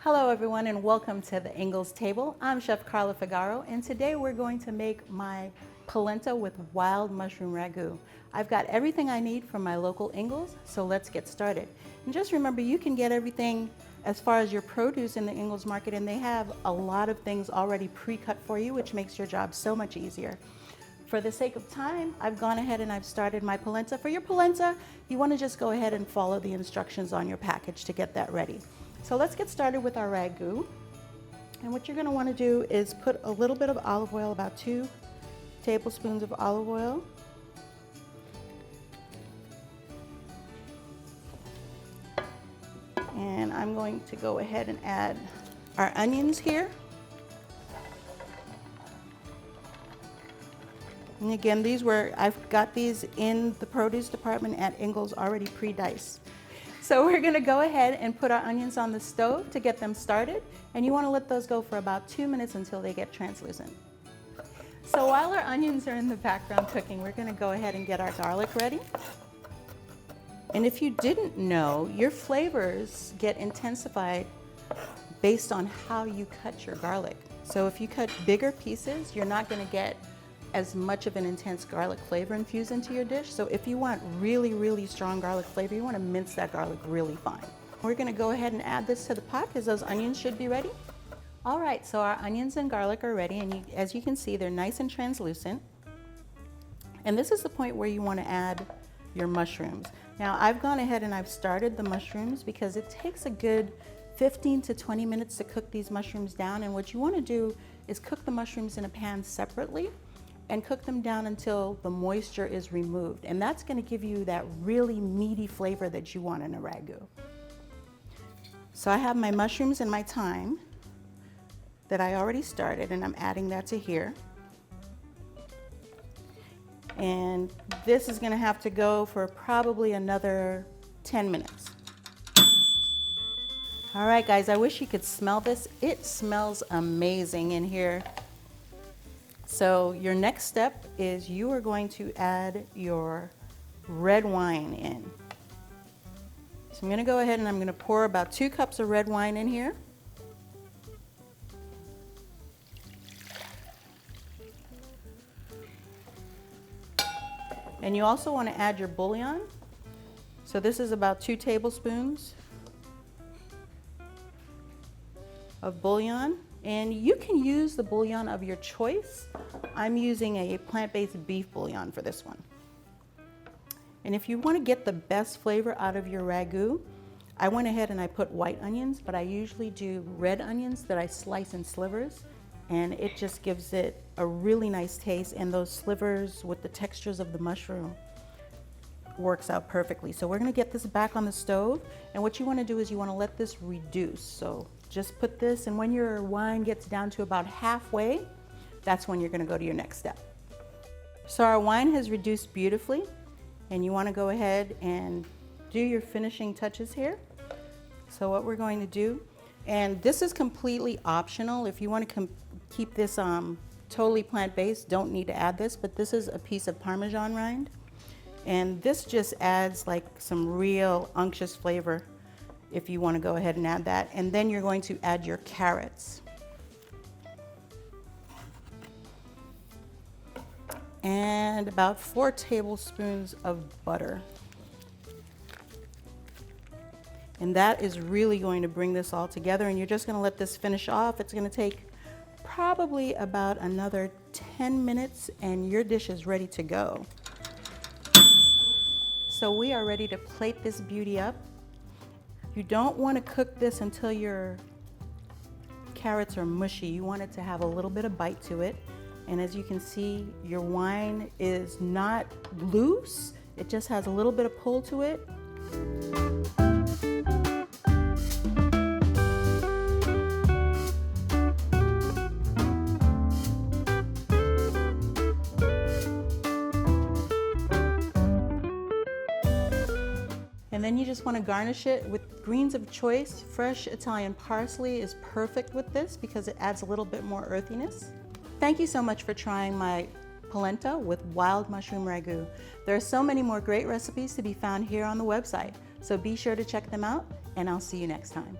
Hello everyone and welcome to the Ingles table. I'm Chef Carla Figaro and today we're going to make my polenta with wild mushroom ragu. I've got everything I need from my local Ingles, so let's get started. And just remember, you can get everything as far as your produce in the Ingles market, and they have a lot of things already pre-cut for you, which makes your job so much easier. For the sake of time, I've gone ahead and I've started my polenta. For your polenta, you want to just go ahead and follow the instructions on your package to get that ready. So let's get started with our ragu. And what you're going to want to do is put a little bit of olive oil, about 2 tablespoons of olive oil. And I'm going to go ahead and add our onions here. And again, I've got these in the produce department at Ingles already pre-diced. So we're gonna go ahead and put our onions on the stove to get them started. And you wanna let those go for about 2 minutes until they get translucent. So while our onions are in the background cooking, we're gonna go ahead and get our garlic ready. And if you didn't know, your flavors get intensified based on how you cut your garlic. So if you cut bigger pieces, you're not gonna get as much of an intense garlic flavor infused into your dish. So if you want really, really strong garlic flavor, you want to mince that garlic really fine. We're going to go ahead and add this to the pot because those onions should be ready. All right, so our onions and garlic are ready, and as you can see, they're nice and translucent. And this is the point where you want to add your mushrooms. Now I've gone ahead and I've started the mushrooms because it takes a good 15 to 20 minutes to cook these mushrooms down. And what you want to do is cook the mushrooms in a pan separately and cook them down until the moisture is removed. And that's gonna give you that really meaty flavor that you want in a ragu. So I have my mushrooms and my thyme that I already started, and I'm adding that to here. And this is gonna have to go for probably another 10 minutes. All right, guys, I wish you could smell this. It smells amazing in here. So your next step is you are going to add your red wine in. So I'm going to go ahead and I'm going to pour about 2 cups of red wine in here. And you also want to add your bouillon. So this is about 2 tablespoons of bouillon. And you can use the bouillon of your choice. I'm using a plant-based beef bouillon for this one. And if you want to get the best flavor out of your ragu, I went ahead and I put white onions, but I usually do red onions that I slice in slivers, and it just gives it a really nice taste, and those slivers with the textures of the mushroom works out perfectly. So we're going to get this back on the stove, and what you want to do is you want to let this reduce. So just put this, and when your wine gets down to about halfway, that's when you're going to go to your next step. So our wine has reduced beautifully, and you want to go ahead and do your finishing touches here. So what we're going to do, and this is completely optional. If you want to keep this totally plant-based, don't need to add this, but this is a piece of Parmesan rind. And this just adds like some real unctuous flavor if you want to go ahead and add that. And then you're going to add your carrots. And about 4 tablespoons of butter. And that is really going to bring this all together, and you're just going to let this finish off. It's going to take probably about another 10 minutes and your dish is ready to go. So we are ready to plate this beauty up. You don't want to cook this until your carrots are mushy. You want it to have a little bit of bite to it. And as you can see, your wine is not loose. It just has a little bit of pull to it. And then you just want to garnish it with greens of choice. Fresh Italian parsley is perfect with this because it adds a little bit more earthiness. Thank you so much for trying my polenta with wild mushroom ragu. There are so many more great recipes to be found here on the website, so be sure to check them out, and I'll see you next time.